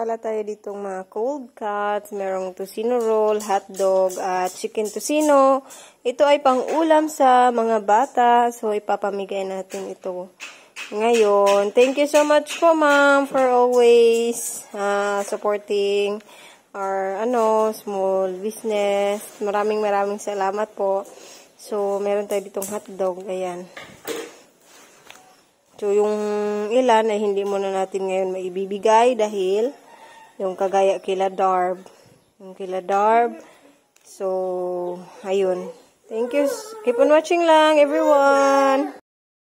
pala tayo ditong mga cold cuts. Merong tocino roll, hotdog, at chicken tocino. Ito ay pang-ulam sa mga bata. So, ipapamigay natin ito ngayon. Thank you so much po, ma'am, for always supporting our small business. Maraming salamat po. So, meron tayo ditong hotdog. Ayan. So, yung ilan ay hindi muna natin ngayon maibibigay dahil yung kagaya kila Darb. Yung kila Darb. So, ayun. Thank you. Keep on watching lang, everyone.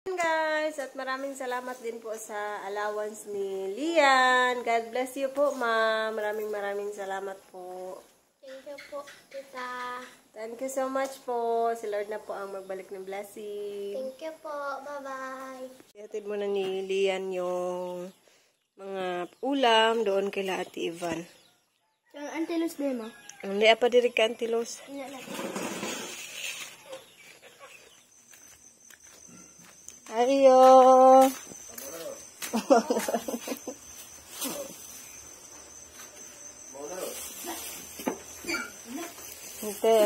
Guys, at maraming salamat din po sa allowance ni Lian. God bless you po, ma'am. Maraming salamat po. Thank you po, tita. Thank you so much po. Si Lord na po ang magbalik ng blessing. Thank you po. Bye-bye. Ihatid mo na ni Lian yung mga ulam doon kila Ate Ivan. Ang antilos din mo? Hindi apa diri ka antilos. Ayo. Ente.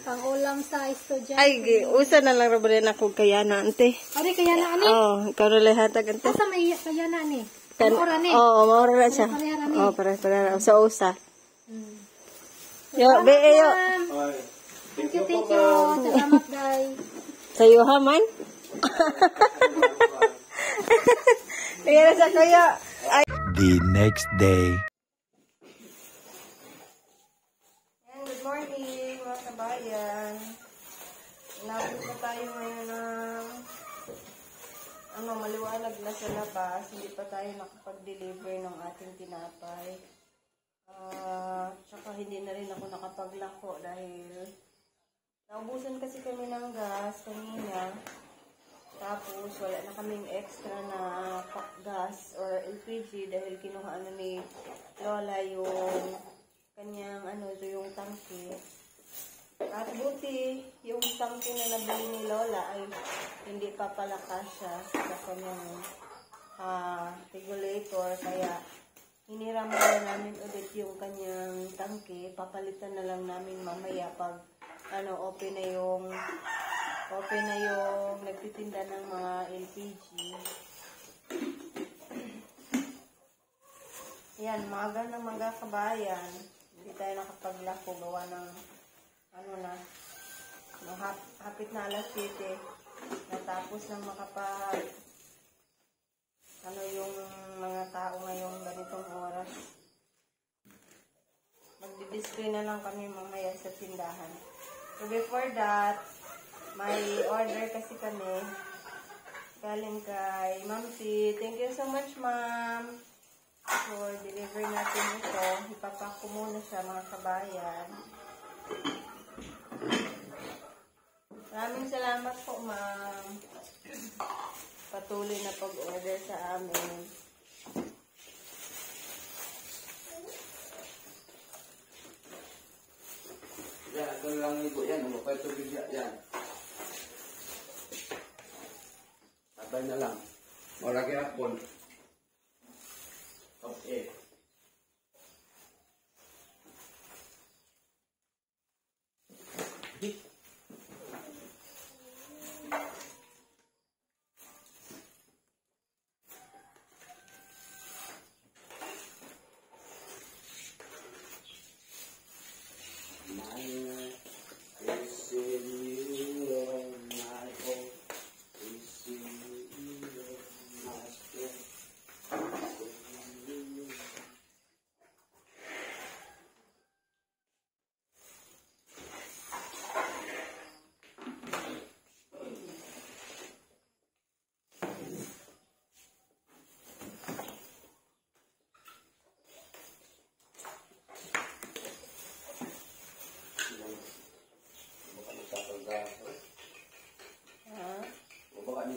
Pang-ulam sa estudyante. Ay, usa na lang rin ako kaya na, ante. Ari, kaya na, ani? Oo, ikaw na lahatag, ante. Asa may kaya na, ani? Oo, maura na siya. Oo, para. Sa usa. Yo, yo. Thank you. Salamat, guys. Sa'yo ha, man? Tingnan sa kuya. The next day. Good morning, mga kabayan. Inabot na tayo ngayon ng maliwanag na sa labas. Hindi pa tayo nakapag-deliver ng ating tinapay. Tsaka hindi na rin ako nakapaglako dahil naubusan kasi kami ng gas kanina. Tapos wala na kaming extra na gas or LPG dahil kinuha ni Lola yung kanyang yung tangke. At buti yung tangke na nabili ni Lola ay hindi pa pala kasya sa kanyang regulator, kaya hiniram na namin ulit yung kanyang tangke. Papalitan na lang namin mamaya pag open na yung nagtitinda ng mga LPG. Yan, mga kabayan. Hindi tayo nakapaglako, gawa ng hapit na alas 7. Natapos ng yung mga tao ngayong ganitong oras. Magdi-display na lang kami mamaya sa tindahan. So before that, may order kasi kami galing kay Ma'am C. Thank you so much, ma'am, for deliver natin ito. Ipapak ko muna siya, mga kabayan. Maraming salamat po, ma'am. Patuloy na pag-order sa amin. Yan, ito lang ibu yan. Ano pa ito bigya yan? Sabay na lang. Wala kaya hapon. Okay.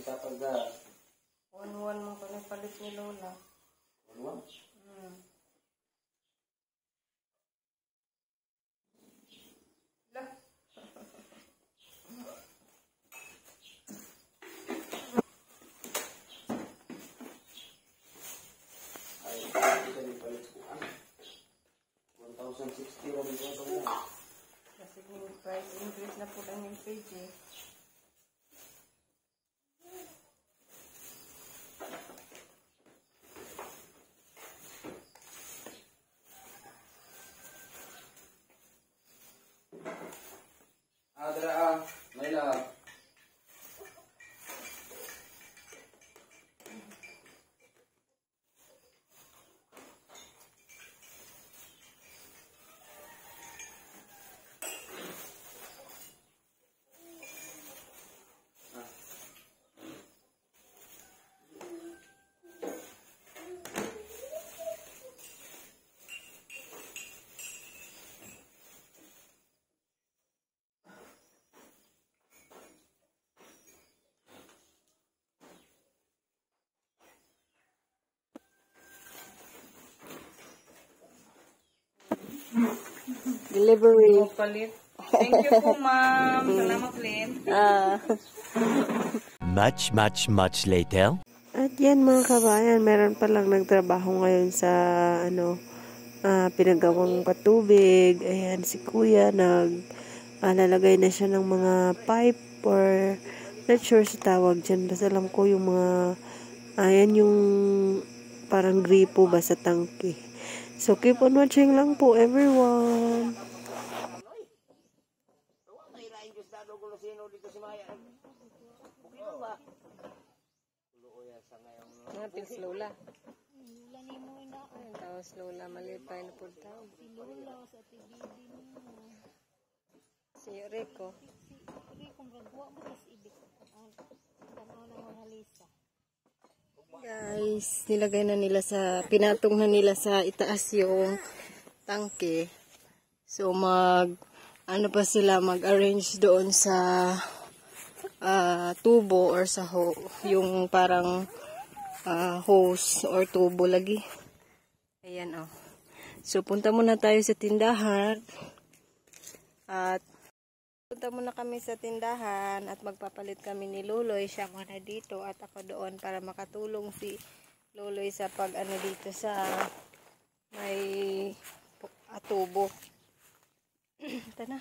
Sa pagda. 1-1 mo pa palit ni Lola. 1-1? po ang LPG. Adra, may love. Delivery. Palit. Thank you po, ma'am. Salamat, Lynn. Much later. At yan mga kabayan, meron palang nagtrabaho ngayon sa pinagawang patubig. Ayan, si kuya lalagay na siya ng mga pipe or not sure sa tawag dyan. Basta alam ko yung mga, ayan yung parang gripo ba sa tangke. So keep on watching lang po everyone. Napils Lola. Tapos Lola, malipay na po tao. Si Rico. Guys, nilagay na nila pinatong na nila sa itaas yung tangke. So ano pa sila mag-arrange doon sa tubo or sa yung parang hose or tubo lagi. Ayan oh. So punta muna tayo sa tindahan at magpapalit kami ni Luloy. Siya muna dito at ako doon para makatulong si Luloy sa dito sa may tubo. Ito na.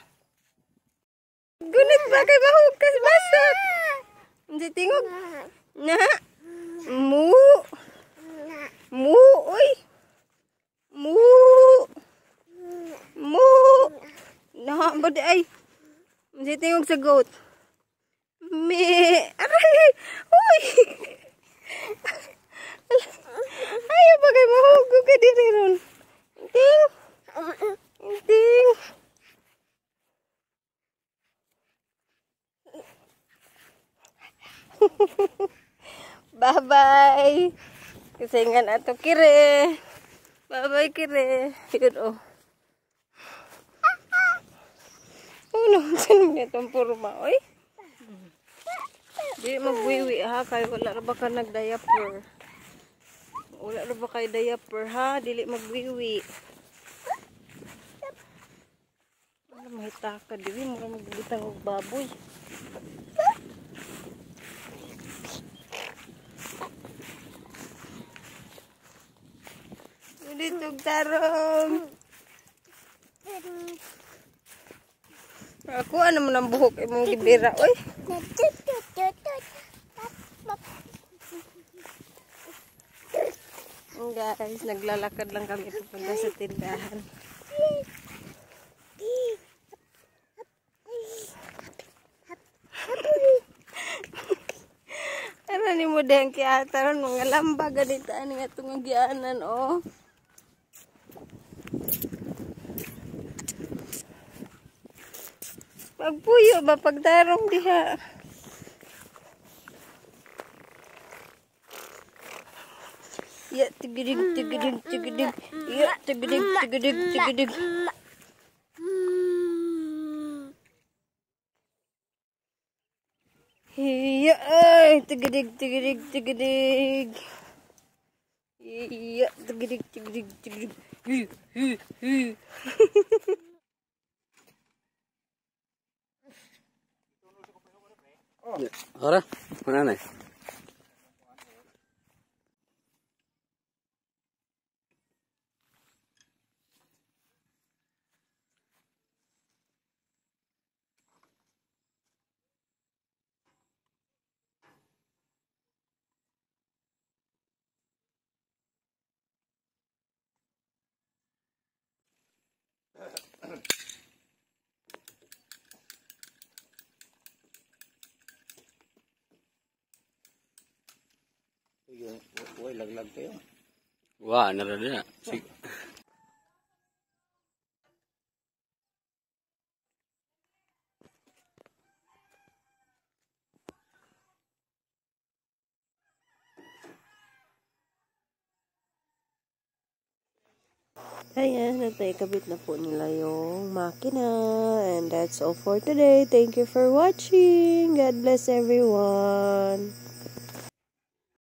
Gunit ba kay mahugas basot? Hindi tingog. Na. Mu. Uy. Mu. Na, badi ay. Hindi tingog sa goat. Aray. Uy. Ayaw ba kay mahugog ka diri ron? Ting. Bye-bye. Kasi nga na ito, kire. Bye-bye, kire. Yun, oh. Saan mo itong purma, oy? Di magwiwi, ha? Kaya wala na ba ka nag-diaper? Wala na ba kayo diaper, ha? Dili magwiwi. Ano, mahita ka, dili. Mura magbitang og baboy. Dito tarong. Ako ano mo nang buhok imong gibira oy. Guys, naglalakad lang kami papunta sa tindahan. Ano ni mo deng kiataron mga lamba ganito ani nga tong gianan oh. Pagpuyo ba pagdarong diha? Ya tigidig. Ya tigidig. Iya ay tigidig. Iya tigidig. Ora, mana nih? Uy, laglag kayo. Wah, narada na. Sige. Ayan, at naikabit na po nila yung makina. And that's all for today. Thank you for watching. God bless everyone.